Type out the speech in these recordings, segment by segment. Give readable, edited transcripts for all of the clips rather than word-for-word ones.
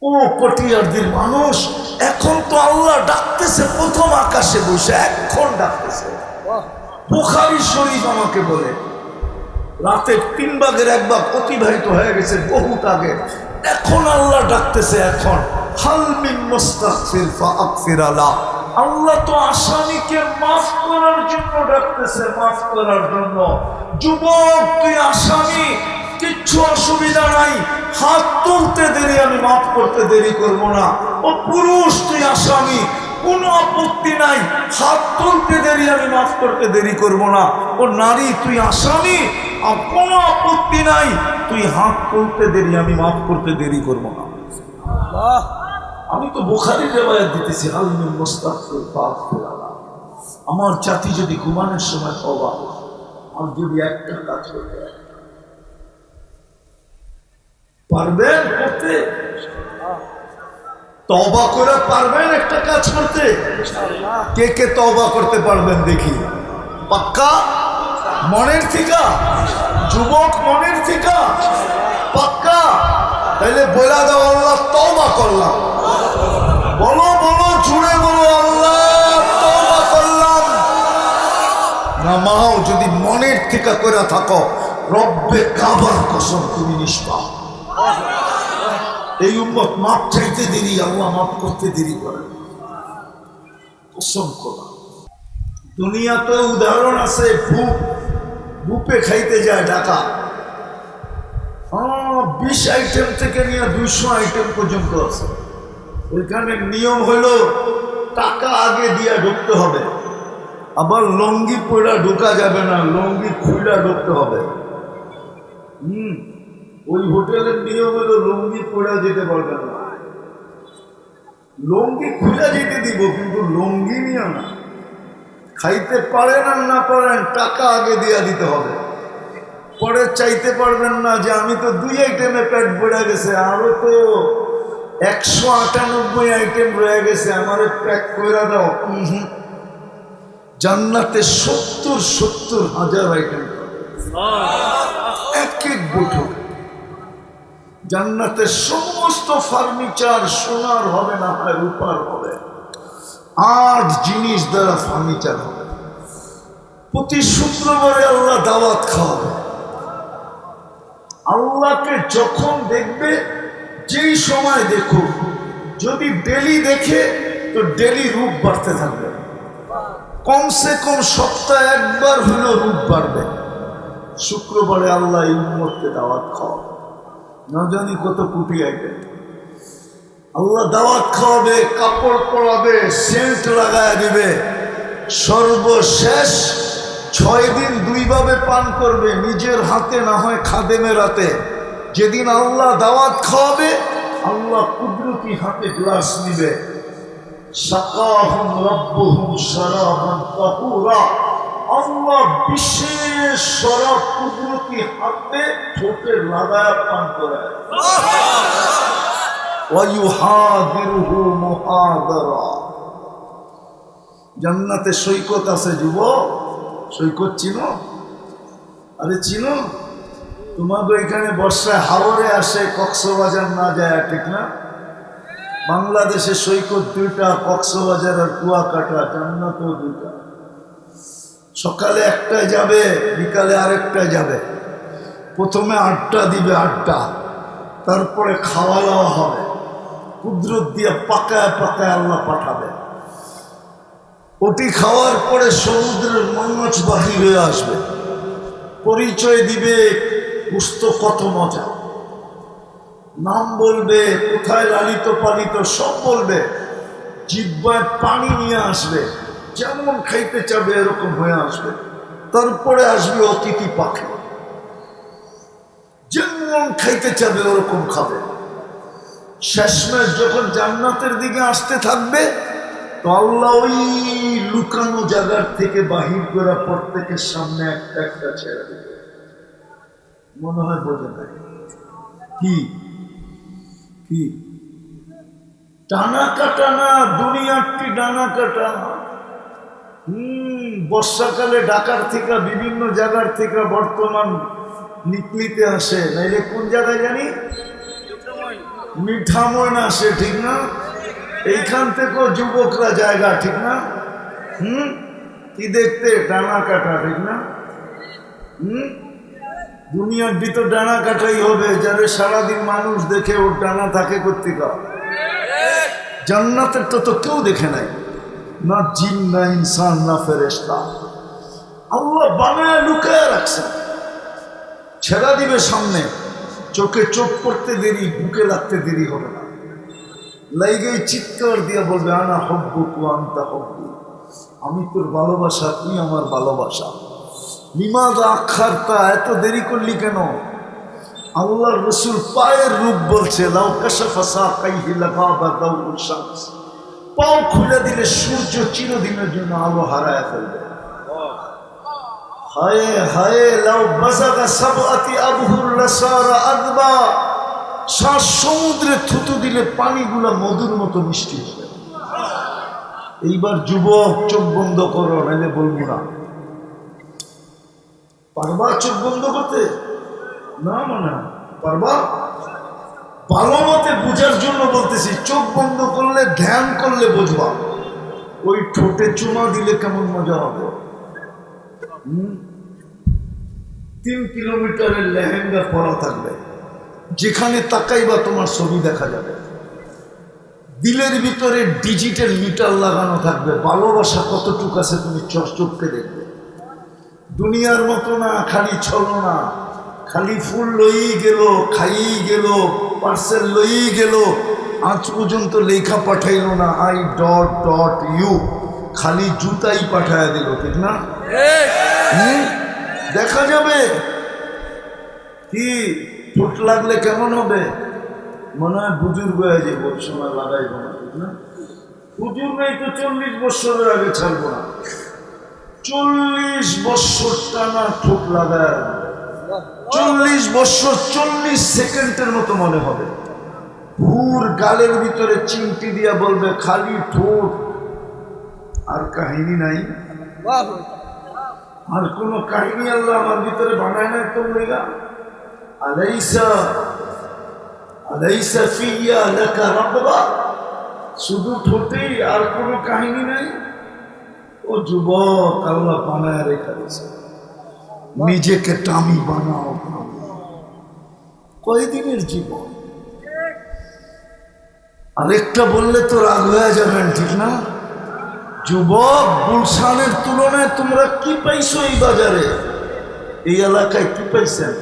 ও পটিয়ারদের মানুষ, এখন তো আল্লাহ ডাকতেছে প্রথম আকাশে বসে, এখন ডাকতেছে। বুখারী শরীফ আমাকে বলে রাতের 3 ভাগের 1 ভাগ অতিবাহিত হয়ে গেছে বহুত আগে, এখন আল্লাহ ডাকতেছে। এখন হাল মিন মুস্তাগফির ফাগফির আলা, আল্লাহ তো আসামিকে মাফ করার জন্য ডাকতেছে, মাফ করার জন্য। যুবক তুই আসামি, কিচ্ছু অসুবিধা নাই, হাত তুলতে দেরি, আমি মাফ করতে দেরি করব না। ও পুরুষ তুই আসামি, কোনো আপত্তি নাই, হাত তুলতে দেরি, আমি মাফ করতে দেরি করব না। ও নারী তুই আসামি, আর কোনো আপত্তি নাই, তুই হাত তুলতে দেরি, আমি মাফ করতে দেরি করব না। আমি তো বুখারীর রিওয়ায়াত দিতেছি, হাল মিন মুস্তাগফির ফাগফির আলা। আমার জাতি যদি ঘুমানোর সময় তওবা, আর যদি একটা কাজ করতে পারবেন করতে, তওবা করে পারবেন একটা কাজ করতে? কে কে তওবা করতে পারবেন দেখি? পাক্কা মনের থেকে? যুবক মনের থেকে পাক্কা? তাইলে বলা দাও, আল্লাহ তওবা করলাম। বলো বলো, জুড়ে বলো, আল্লাহ তওবা করলাম। নামাও যদি মনের থেকে করে থাকো, রব্বে কাবার কসম তুমি নিষ্পাপ। এই উম্মত মাপ চাইতে দেরি, আল্লাহ মাপ করতে দেরি করে। কসম খোদা, দুনিয়াতে উদাহরণ আছে, বুপে খাইতে যায় ঢাকা, 20 আইটেম থেকে নিয়ে 200 আইটেম পর্যন্ত আছে। ওইখানে নিয়ম হলো টাকা আগে দিয়ে ঢুকতে হবে, আবার লঙ্গি পড়া ঢোকা যাবে না, লঙ্গি খুইলা ঢুকতে হবে। ওই হোটেলের নিয়ম হলো লঙ্গি পড়া যেতে পারবেন না, লঙ্গি খুলে যেতে দিব, কিন্তু লঙ্গি নিয়ে না। খাইতে পারেন আর না পারেন, টাকা আগে দিয়ে দিতে হবে। পরে চাইতে পারবেন না যে আমি তো 2 আইটেমে পেট ভরে গেছে, আরো তো 198 আইটেম রয়ে গেছে, আমার প্যাক করে দাও। জান্নাতে 70,000 আইটেম, এক এক বৈঠক। জান্নাতে সমস্ত ফার্নিচার সোনার হবে না হয় রূপার হবে, 8 জিনিস দ্বারা ফার্নিচার হবে। প্রতি শুক্রবারে আল্লাহ দাওয়াত খাওয়াবে। আল্লাহকে যখন দেখবে, যেই সময় দেখো, যদি ডেলি দেখে তো ডেলি রূপ বাড়তে থাকবে, কমসে কম সপ্তাহে 1 বার হলেও রূপ বাড়বে। শুক্রবারে আল্লাহ এই উম্মতকে দাওয়াত খাওয়াবে, না জানি কত কোটি আইটেম। আল্লাহ দাওয়াত খাওয়াবে, কাপড় পরাবে, সেন্ট লাগায় দিবে। সর্বশেষ 6 দিন 2 ভাবে পান করবে, নিজের হাতে না হয় খাদেমের হাতে। যেদিন আল্লাহ দাওয়াত খাওয়াবে, আল্লাহ কুদরতি হাতে গ্লাস নিবে, সাকাহুম রাব্বুহুম শারাবান তাহুরা, আল্লাহ বিশেষ শরাব কুদরতি হাতে ঠোঁটে লাগায় পান করে। ওয়ায়ুহাদিরুহু মুহাদারা। জান্নাতে সৈকত আছে যুবক, সৈকত চিনো? আরে চিনো? তোমাদের এখানে বর্ষায় হাওরে আসে, কক্সবাজার না যায়, ঠিক না? বাংলাদেশে সৈকত 2টা, কক্সবাজার আর কুয়াকাটা। জান্নাতেও 2টা, সকালে একটায় যাবে, বিকালে আরেকটায় যাবে। প্রথমে 8টা দিবে, 8টা, তারপরে খাওয়া দাওয়া হবে, কুদরত দিয়ে পাকায় পাকায় আল্লাহ পাঠাবে। ওটি খাওয়ার পরে সমুদ্রের মাছ বাহির হয়ে আসবে, পরিচয় দিবে, বুঝতো কত মজা, নাম বলবে, কোথায় লালিত পালিত সব বলবে, জিহ্বায় পানি নিয়ে আসবে, যেমন খাইতে চাবে এরকম হয়ে আসবে। তারপরে আসবে অতিথি পাখি, যেমন খাইতে চাবে ওরকম খাবে। শেষমেশ যখন জান্নাতের দিকে আসতে থাকবে, তো আল্লাহ ওই লুকানো জায়গার থেকে বাহির করা প্রত্যেকের সামনে একটা একটা ছেড়ে দেবে। মনে হয় বোঝে না কি কি টানা কাটানা, দুনিয়ারটি ডানা কাটা। বর্ষাকালে ঢাকার থেকে বিভিন্ন জায়গার থেকে বর্তমান নিকলিতে আসে, নাইলে কোন জায়গায় জানি মিঠা ময়না সে, ঠিক না? এইখান থেকেও যুবকরা জায়গা, ঠিক না? কি দেখতে ডানা কাটা, ঠিক না? দুনিয়ার ভিতর ডানা কাটাই হবে, যারা সারাদিন মানুষ দেখে ওর ডানা থাকে কর্তিকা। জান্নাতের তো কেউ দেখে নাই, না জিন, না ইনসান, না ফেরেশতা। আল্লাহ বানায় লুকায় রাখছে, ছেড়া দিবে সামনে, চোখে চোখ পড়তে দেরি, বুকে লাগতে দেরি হবে না। লাইগেই চিৎকার দিয়ে বলবে আনা হব্বুক ওয়া আনতা হব্বি, আমি তোর ভালোবাসা, তুই আমার ভালোবাসা। লিমাযা আখারতা, এত দেরি করলি কেন? আল্লাহর রাসূল পায়ের রূপ বলছে, লাউ কাশাফা সাকাইহি লাগাবা দাউল শামস, পাও খুলে দিলে সূর্য চিরদিনের জন্য আলো হারায় ফেলবে। হায় হায়, লাউ বাযাগা সাবআতি আবহুর লাসারা আযবা, সাত সমুদ্রে থুতু দিলে পানিগুলা মধুর মতো মিষ্টি হবে। এইবার যুবক চোখ বন্ধ করো, নাইলে বলবো না। পারবা চোখ বন্ধ করতে? না মানে পারবা? ভালো মতে বুঝার জন্য বলতেছি, চোখ বন্ধ করলে, ধ্যান করলে বুঝবা। ওই ঠোঁটে চুমা দিলে কেমন মজা হবে। 3 কিলোমিটারের লেহেঙ্গা পরা থাকবে, যেখানে তাকাইবা তোমার ছবি দেখা যাবে। দিলের ভিতরে ডিজিটাল মিটার লাগানো থাকবে, ভালোবাসা কতটুকু আছে তুমি চোখকে দেখবে। দুনিয়ার মতো না, খালি ছলো না, খালি ফুল লই গেল, খাই গেল, পার্সেল লই গেল, আজ পর্যন্ত লেখা পাঠাইল না I.U, খালি জুতাই পাঠায় দিল, ঠিক না? দেখা যাবে কি ঠোঁট লাগলে কেমন হবে। মনে হয় বুজুর্গ হয়ে যাবো, সময় লাগাইব না, ঠিক না? বুজুর্গ নেই তো 40 বছরের আগে ছাড়বো না। 40 বছর টানা ঠোঁট লাগায়, 40 বছর 40 সেকেন্ডের মতো মনে হবে। ভুর গালের ভিতরে চিমটি দিয়া বলবে খালি ঠোঁট, আর কাহিনী নাই। আর কোন কাহিনী আল্লাহ আমার ভিতরে বানায় নাই তোর লেগা। আলাইসা ফিয়া লাকা রাগবা, শুধু ঠোঁটেই, আর কোনো কাহিনী নাই। ও যুবক, আল্লাহ বানায় রেখা দিয়েছে, নিজেকে টামি বানাও। কয়দিনের জীবন? আরেকটা বললে তো রাগ হয়ে যাবেন, ঠিক না? যুবক, গুলশানের তুলনায় তোমরা কি পাইছো এই বাজারে, এই এলাকায় কি পাইছেন?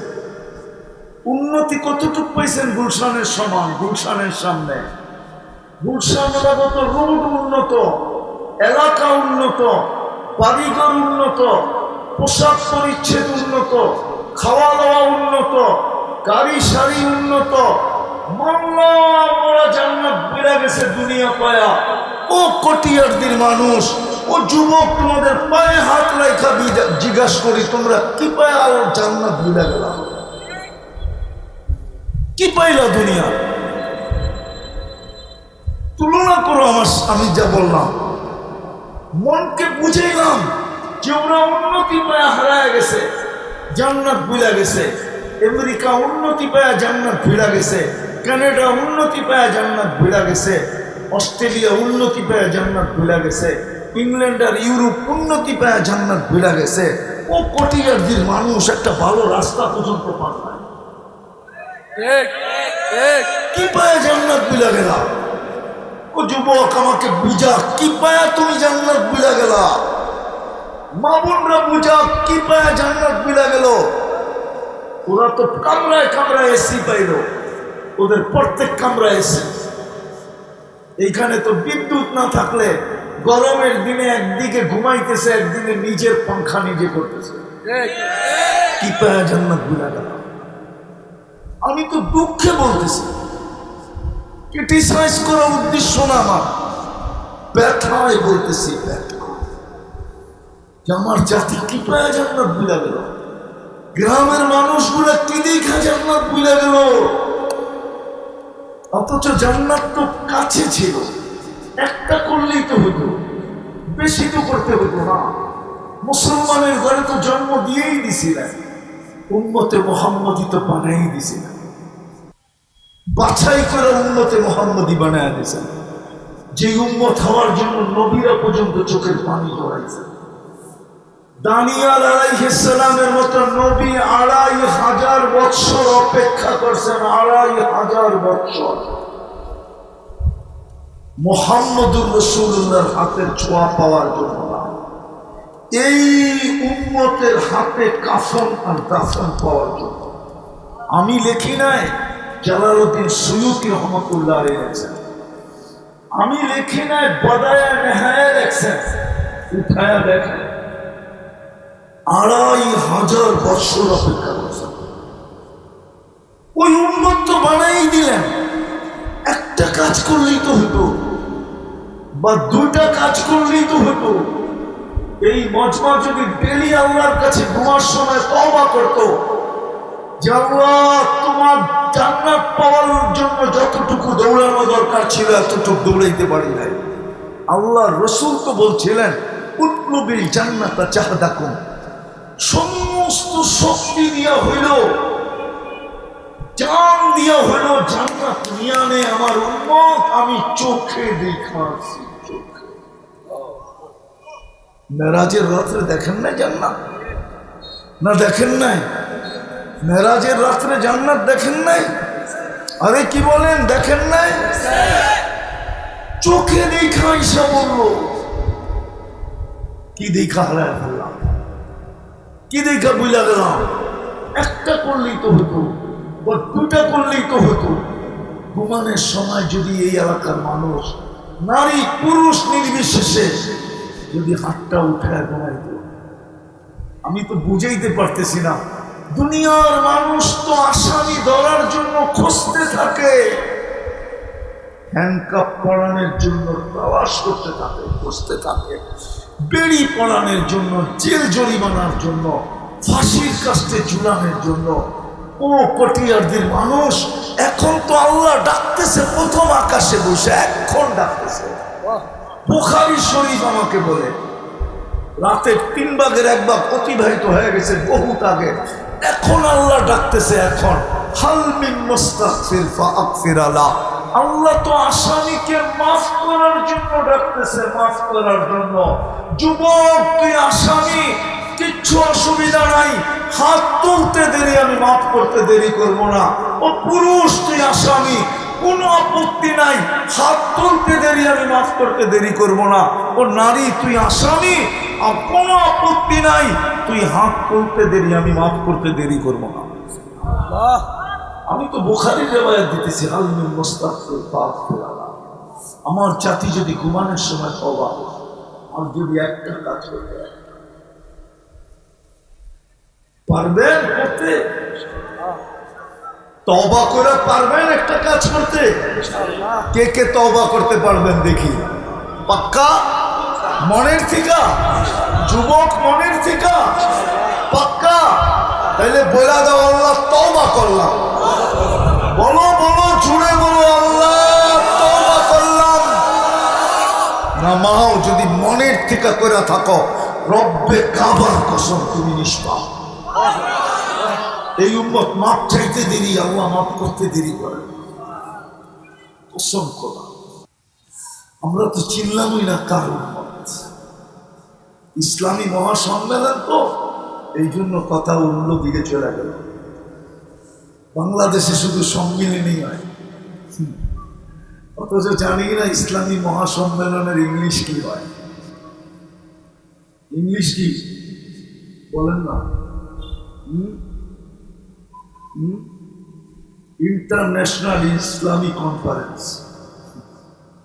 উন্নতি কতটুকু পাইছেন গুলশানের সমান? গুলশানের সামনে গুলশান রোড উন্নত, এলাকা উন্নত, বাড়িঘর উন্নত, পোশাক পরিচ্ছদ উন্নত, খাওয়া দাওয়া উন্নত, গাড়ি সারি উন্নত। ওরা জান্নাত বেড়ে গেছে দুনিয়া পায়া। ও কটিয়ারদের মানুষ, ও যুবক, তোমাদের পায়ে হাত রাখা জিজ্ঞাসা করি, তোমরা কি পায়া জান্নাত বেড়ে গেলা? কি পাইলা দুনিয়া? তুলনা করো আমার, আমি যা বললাম মনকে বুঝাইলাম যে ওরা উন্নতি পায়া হারায় গেছে, জান্নাত ভুলা গেছে। আমেরিকা উন্নতি পায়া জান্নাত ভুলা গেছে, কানাডা উন্নতি পায়া জান্নাত ভুলা গেছে, অস্ট্রেলিয়া উন্নতি পায়া জান্নাত ভুলা গেছে, ইংল্যান্ড আর ইউরোপ উন্নতি পায়া জান্নাত ভুলা গেছে। ও কোটিয়ারদের মানুষ একটা ভালো রাস্তা পর্যন্ত পান না। কি পায়া জান্নাত ভুলা গেলা? ও যুবক, আমাকে বুঝা, কি পায়া তুমি জান্নাত ভুলা গেলা? মা বোনরা বুঝা, কি পায়া জান্নাত ভুলা গেল? ওরা তো কামরায় কামরায় এসি পাইল, ওদের প্রত্যেক কামরায় এসি। এইখানে তো বিদ্যুৎ না থাকলে গরমের দিনে একদিকে ঘুমাইতেছে, একদিকে নিজের পাংখা নিজে করতেছে। কি পায়া জান্নাত ভুলা গেল? আমি তো দুঃখে বলতেছি, ক্রিটিসাইজ করার উদ্দেশ্য না আমার, ব্যথায় বলতেছি, ব্যথা যে আমার জাতি কি পায়া জান্নাত ভুলা গেল। গ্রামের মানুষগুলা কি দেখা জান্নাত ভুলা গেল, অথচ জান্নাত তো কাছে ছিল, একটা করলেই তো হতো, বেশি তো করতে হতো না। মুসলমানের ঘরে তো জন্ম দিয়েই দিছিলেন, উম্মতে মুহাম্মদী তো বানাই দিছিলেন। বাছাই করে উম্মতে মুহাম্মদী বানায় দিয়েছেন, যে উম্মত হওয়ার জন্য নবীরা পর্যন্ত চোখের পানি জড়াইছে। দানিয়াল আলাইহিস সালামের মতো নবী ২৫০০ বছর অপেক্ষা করছেন, ২৫০০ বছর মুহাম্মদুর রাসূলুল্লাহর হাতের ছোঁয়া পাওয়ার জন্য না, এই উম্মতের হাতে কাফন আর দাফন পাওয়ার জন্য। আমি লিখি নাই, জালালউদ্দিন সুয়ুতী রহমাতুল্লাহ আলাইহি লিখেছেন। আমি লিখি নাই, বদায়া নেহায়া লিখছেন। উঠায়া দেখেন, ২৫০০ বছর অপেক্ষা করছেন। ওই উম্মত তো বানাই দিলেন, একটা কাজ করলেই তো হতো, বা দুইটা কাজ করলেই তো হতো। এই মজমা যদি ডেলি আল্লাহর কাছে ঘুমার সময় তওবা করতো, যে আল্লাহ তোমার জান্নাত পাওয়ার জন্য যতটুকু দৌড়ানো দরকার ছিল এতটুকু দৌড়াইতে পারি নাই। আল্লাহর রাসূল তো বলছিলেন, উতলুবিল জান্নাতা জাহদাকুম, সমস্ত শক্তি দিয়া হইল, জান দিয়া হইল জান্নাত নিয়া নে আমার উম্মত, আমি চোখে দেখাচ্ছি। মেরাজের রাত্রে দেখেন না জান্নাত? না দেখেন নাই? মেরাজের রাত্রে জান্নাত দেখেন নাই? আরে কি বলেন, দেখেন নাই? চোখে দেখা ঈশা বলল, কি দেখা হারায় ফেললাম, কি দেখা বুঝা গেলাম। একটা করলেই তো হতো, বা দুটা করলেই তো হতো। ঘুমানোর সময় যদি এই এলাকার মানুষ, নারী পুরুষ নির্বিশেষে যদি হাতটা উঠায় ঘুমাইত, আমি তো বুঝাইতে পারতেছি না। দুনিয়ার মানুষ তো আসামি ধরার জন্য খুঁজতে থাকে, হ্যান্ডকাপ পরানোর জন্য তালাশ করতে থাকে, খুঁজতে থাকে, বেড়ি পরানোর জন্য, জেল জরিমানার জন্য, ফাঁসির কাস্টে ঝুলানোর জন্য। ও কটিয়ারদের মানুষ, এখন তো আল্লাহ ডাকতেছে প্রথম আকাশে বসে, এখন ডাকতেছে। বুখারী শরীফ আমাকে বলে, রাতের ৩ ভাগের ১ ভাগ অতিবাহিত হয়ে গেছে বহুত আগে, এখন আল্লাহ ডাকতেছে। এখন হাল মিন মুস্তাগফির ফাগফির আলা, আল্লাহ তো আসামিকে মাফ করার জন্য ডাকতেছে, মাফ করার জন্য। যুবক তুই আসামি, কিচ্ছু অসুবিধা নাই, হাত তুলতে দেরি, আমি মাফ করতে দেরি করব না। ও পুরুষ তুই আসামি, কোনো আপত্তি নাই, হাত তুলতে দেরি, আমি মাফ করতে দেরি করব না। ও নারী তুই আসামি, আর কোনো আপত্তি নাই, তুই হাত তুলতে দেরি, আমি মাফ করতে দেরি করব না। আমি তো বুখারীর রিওয়ায়াত দিতেছি, হাল মিন মুস্তাগফির ফাগফির আলা। আমার জাতি যদি ঘুমানোর সময় তওবা, আর যদি একটা কাজ করতে পারবেন করতে, তওবা করে পারবেন একটা কাজ করতে? কে কে তওবা করতে পারবেন দেখি? পাক্কা? মনের থেকে? যুবক মনের থেকে? পাক্কা? তাইলে বলা দাও, আল্লাহ তওবা করলাম। বলো বলো, জুড়ে বলো, আল্লাহ তওবা করলাম। নামাও যদি মনের থেকে করে থাকো, রব্বে কাবার কসম তুমি নিষ্পাপ। এই উম্মত মাপ চাইতে দেরি, আল্লাহ মাফ করতে দেরি করে। কসম খোদা, আমরা তো চিনলামই না কার উম্মত। ইসলামী মহাসম্মেলন তো, এই জন্য কথা অন্য দিকে চলে গেল। বাংলাদেশে শুধু সম্মিলনই হয়, অথচ জানি না ইসলামী মহাসম্মেলনের ইংলিশ কি হয়। ইংলিশ কি বলেন না? ইন্টারন্যাশনাল ইসলামী কনফারেন্স।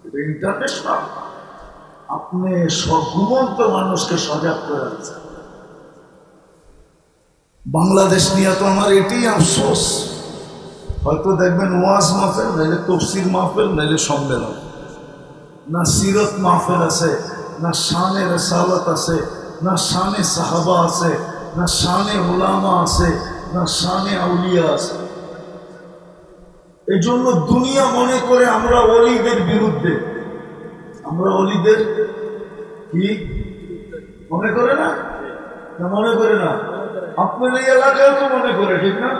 এটা ইন্টারন্যাশনাল। আপনি ঘুমন্ত মানুষকে সজাগ করে আছেন। বাংলাদেশ নিয়ে তো আমার এটাই আফসোস, হয়তো দেখবেন ওয়াজ মাহফিল, নাইলে তফসির মাহফিল, নাইলে সম্মেলন, না সিরত মাহফিল আছে, না শানে রিসালাত আছে, না শানে সাহাবা আছে, না শানে উলামা আছে, না শানে আউলিয়া আছে। এই জন্য দুনিয়া মনে করে আমরা ওলিদের বিরুদ্ধে, আমরা ওলিদের কি মনে করে না? মনে করে না? আপনার এই এলাকায় তো মনে করে, ঠিক না?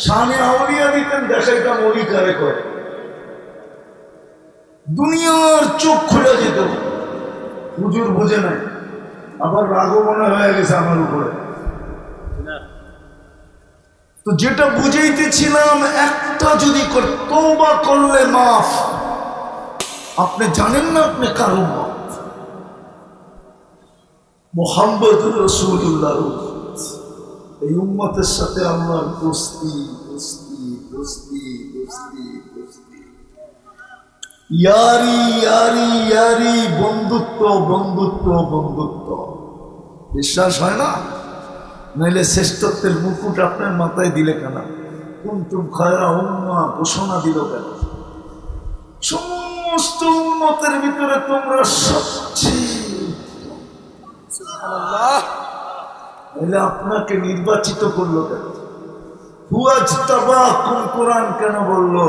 শানে আউলিয়া দিতেন, দেখাইতাম ওলি কারে করে। দুনিয়ার চোখ খুলে যেত, হুজুর বুঝে নাই, আবার রাগও মনে হয়ে গেছে আমার উপরে। তো যেটা বুঝাইতেছিলাম, একটা যদি তওবা করলে মাফ। আপনি জানেন না আপনি কারো মাফ। মুহাম্মদুর রাসূলুল্লাহ, এই উম্মতের সাথে আল্লাহর দোস্তি দোস্তি দোস্তি দোস্তি দোস্তি, ইয়ারি ইয়ারি ইয়ারি, বন্ধুত্ব বন্ধুত্ব বন্ধুত্ব। বিশ্বাস হয় না? নইলে শ্রেষ্ঠত্বের মুকুট আপনার মাথায় দিলে কেন? কুনতুম খায়রা উম্মাহ ঘোষণা দিল কেন? সমস্ত উম্মতের ভিতরে তোমরা সবচেয়ে, নইলে আপনাকে নির্বাচিত করলো কেন? হুয়াজতাবাকুম, কোরআন কেন বললো?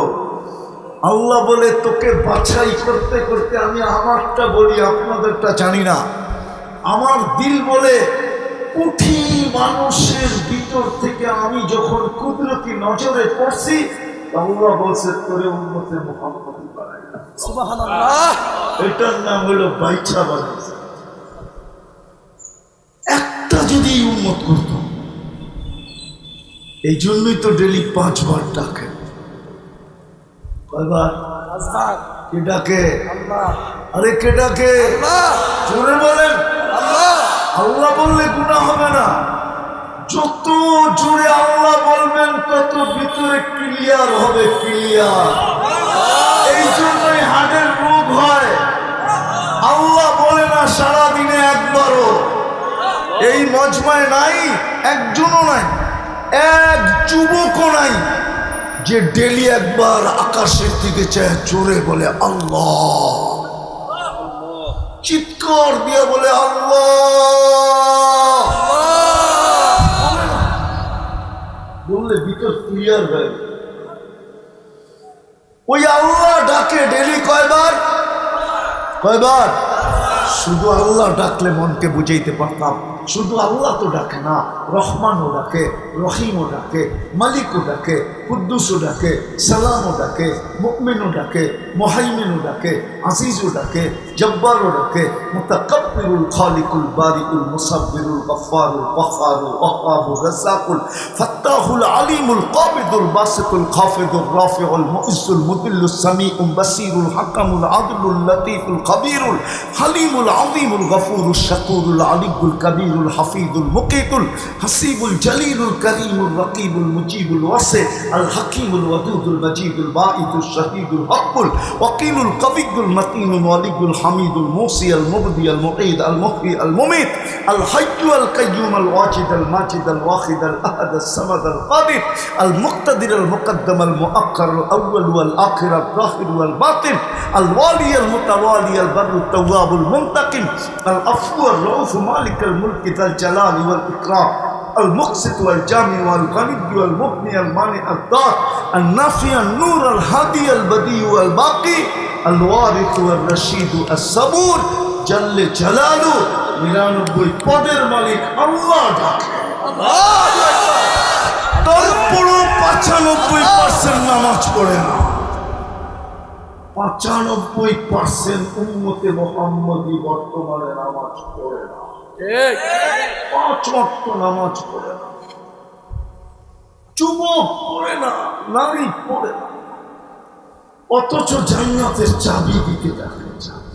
আল্লাহ বলে তোকে বাছাই করতে করতে আমি আমারটা বলি, আপনাদেরটা জানি না। আমার দিল বলে কোটি মানুষের ভিতর থেকে আমি যখন কুদরতি নজরে পড়ছি, আল্লাহ বলছে তোরে উম্মতে মুহাম্মদী বানাইলাম। সুবহানাল্লাহ। এটার নাম হলো বাইচা বানাইছে। একটা যদি উম্মত করত, এই জন্যই তো ডেলি 5 বার ডাকে। কয়বার? 5 বার। কে ডাকে? আল্লাহ। আরে কে ডাকে? আল্লাহ। জোরে বলেন আল্লাহ। আল্লাহ বললে গুনাহ হবে না। যত জোরে আল্লাহ বলবেন তত ভিতরে ক্লিয়ার হবে, ক্লিয়ার। এই জন্যই হার্টের রোগ হয়। আল্লাহ বলে না সারাদিনে একবারও। এই মজমায় নাই, একজনও নাই, এক যুবকও নাই যে ডেলি একবার আকাশের দিকে চায় জোরে বলে আল্লাহ, চিৎকার দিয়ে বলে আল্লাহ। বললে ভিতর ক্লিয়ার হয়। ওই আল্লাহ ডাকে ডেলি কয়বার? কয়বার? শুধু আল্লাহ ডাকলে মনকে বুঝাইতে পারতাম। শুধু আল্লাহ তো ডাকে না, রহমানও ডাকে, রহিমও ডাকে, মালিকও ডাকে, কুদ্দুসও ডাকে, সালামও ডাকে, মুমিনও ডাকে, মুহাইমিনও ডাকে, আজিজও ডাকে, জব্বারও ডাকে, মুতাকাব্বিরুল খালিকুল বারিকুল মুসাব্বিরুল গফফারুল কহ্হারুল ওয়াহ্হাবুর রাজ্জাকুল ফাত্তাহুল আলিমুল কাবিদুল বাসিতুল খাফিদুর রাফিউল মুইজ্জুল মুদিল্লুস সামিউল বাসিরুল হাকামুল আদলুল লতীফুল খাবীরুল হালিমুল আযীমুল গফুরুশ শাকুরুল আলিয়ুল কাবীর الحفيظ المقيت الحسيب الجليل الكريم الرقيب المجيب الواسع الحكيم الودود المجيد الباعث الشهيد الحق الوكيل القوي المتين الولي الحميد الموصي المبدي المعيد المحيي المميت الحي القيوم الواجد الماجد الواحد الاحد الصمد القادر المقتدر المقدم المؤخر الاول والاخر الظاهر والباطن الوالي المتوالي البر التواب المنتقم العفو الرؤوف مالك الملك ذا الجلال والإكرام المقسط والجامع والغني والمغني المانع الضار النافع النور الهادي البديع والباقي الوارث والرشيد الصبور جل جلاله 99 পদের মালিক আল্লাহ ডাকে। তারপরও 95% নামাজ পড়ে না। 95% উম্মতে মুহাম্মদী বর্তমানে নামাজ পড়ে না। 5 ওয়াক্ত নামাজ পড়ে না, যুবক পড়ে না, নারী পড়ে না, অথচ জান্নাতের চাবি দিতে দেখা যায়।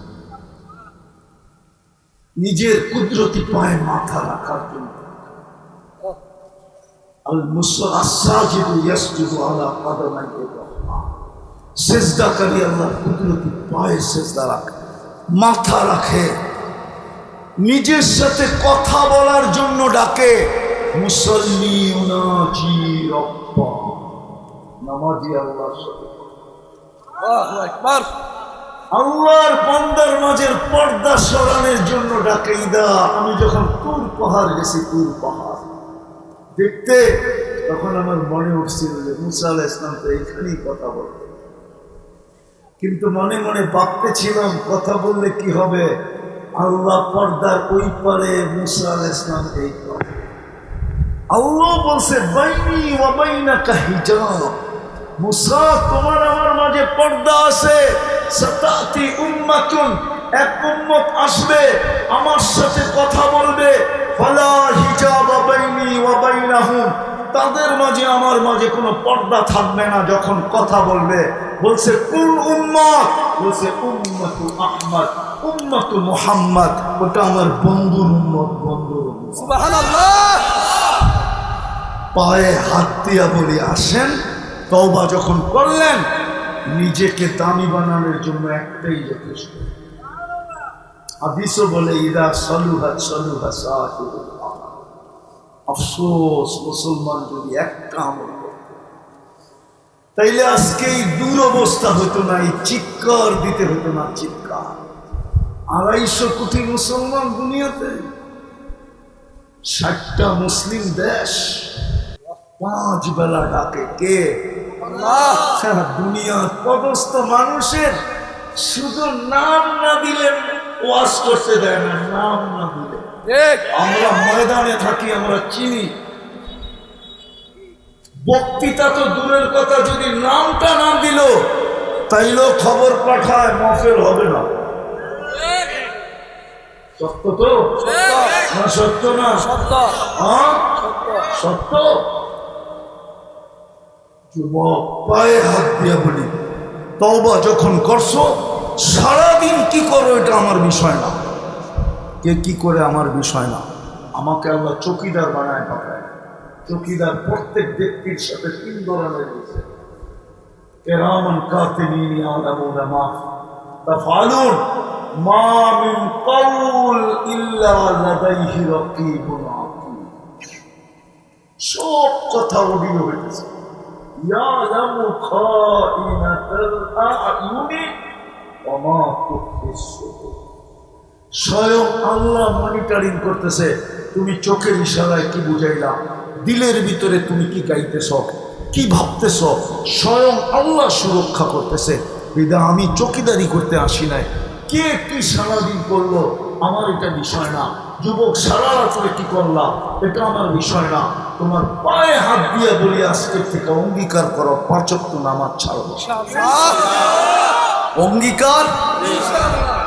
নিজের কুদরতি পায়ে মাথা রাখার জন্য আল মুসাজিদু ইয়াসজুদু আলা কাদামাইহি রাহমান, সিজদাকারী আল্লাহর কুদরতি পায়ে সিজদা রাখে, মাথা রাখে। নিজের সাথে কথা বলার জন্য ডাকে, মুসল্লি উনাজি রব্বা, নামাজি আল্লাহর সাথে। আল্লাহু আকবার। আল্লাহর বান্দার মাঝের পর্দা সরানোর জন্য ডাকে। ইদা, আমি যখন তুর পাহাড় গেছি, তুর পাহাড় দেখতে, তখন আমার মনে উঠছিল যে মুসা আলাইহিস সালাম তো এইখানেই কথা বলতে, কিন্তু মনে মনে ভাবতেছিলাম কথা বললে কি হবে, আল্লাহ পর্দার ওই পারে, মুসা আলাইহিস সালাম এই পারে। আল্লাহ বলছে বাইনি ওয়া বাইনাকা হিজাব, মুসা তোমার আমার মাঝে পর্দা আছে। সাতাতি উম্মাতুন, এক উম্মত আসবে আমার সাথে কথা বলবে, ফালা হিজাব বাইনি ওয়া বাইনাহুম, তাদের মাঝে আমার মাঝে কোনো পর্দা থাকবে না যখন কথা বলবে। বলছে কোন উম্মত? বলছে উম্মতু আহমদ, উম্মতু মুহাম্মদ, ওটা আমার বন্ধুর উম্মত, বন্ধুর উম্মত। সুবহানাল্লাহ। পায়ে হাত দিয়া বলি আসেন। তওবা যখন করলেন, নিজেকে দামি বানানোর জন্য একটাই যথেষ্ট। হাদিসও বলে ইদা সলুহা সলুহা সাহিবুল আমল। আফসোস মুসলমান যদি একটা আমল করত, তাইলে আজকে এই দুরবস্থা হতো না, এই চিৎকার দিতে হতো না। চিৎকার 250 কোটি মুসলমান দুনিয়াতে, 60টা মুসলিম দেশ, 5 বেলা ডাকে কে? আল্লাহ। সারা দুনিয়ার পদস্থ মানুষের শুধু নাম না দিলে ওয়াজ করতে দেয় না, নাম না দিলে। ঠিক। আমরা ময়দানে থাকি, আমরা চিনি। বক্তৃতা তো দূরের কথা, যদি নামটা না দিল তাইলেও খবর পাঠায়, মাহফিল হবে না। সত্য তো না? সত্য না? সত্য। হ্যাঁ সত্য। সত্য। যুবক পায়ে হাত দিয়ে বলি, তওবা যখন করছো, সারাদিন কি করো এটা আমার বিষয় না, কে কি করে আমার বিষয় না। আমাকে আল্লাহ চৌকিদার বানায় পাঠায়। চৌকিদার প্রত্যেক ব্যক্তির সাথে 3 ধরনের রয়েছে, কিরামান কাতিবিন ইয়ালামুনা মা তাফআলুন মা মিন কাউল ইল্লা লাদাইহি রাকিবুন আতীদ। সব কথা অডিও হইতেছে। ইয়ালামু খাইনাতাল আ'য়ুনি ওয়া মা তুখফিস সুদূর। স্বয়ং আল্লাহ মনিটরিং করতেছে, তুমি চোখের ইশারায় কি বুঝাইলা, দিলের ভিতরে তুমি কি গাইতেছ, কি ভাবতেছ, স্বয়ং আল্লাহ সুরক্ষা করতেছে। বিদা আমি চৌকিদারি করতে আসি নাই। কে কি সারাদিন করলো আমার এটা বিষয় না। যুবক সারা রাত্রে কি করলাম এটা আমার বিষয় না। তোমার পায়ে হাত দিয়ে বলি আজকের থেকে অঙ্গীকার করো 5 ওয়াক্ত নামাজ ছাড়ো। ইনশাআল্লাহ। অঙ্গীকার। ইনশাআল্লাহ।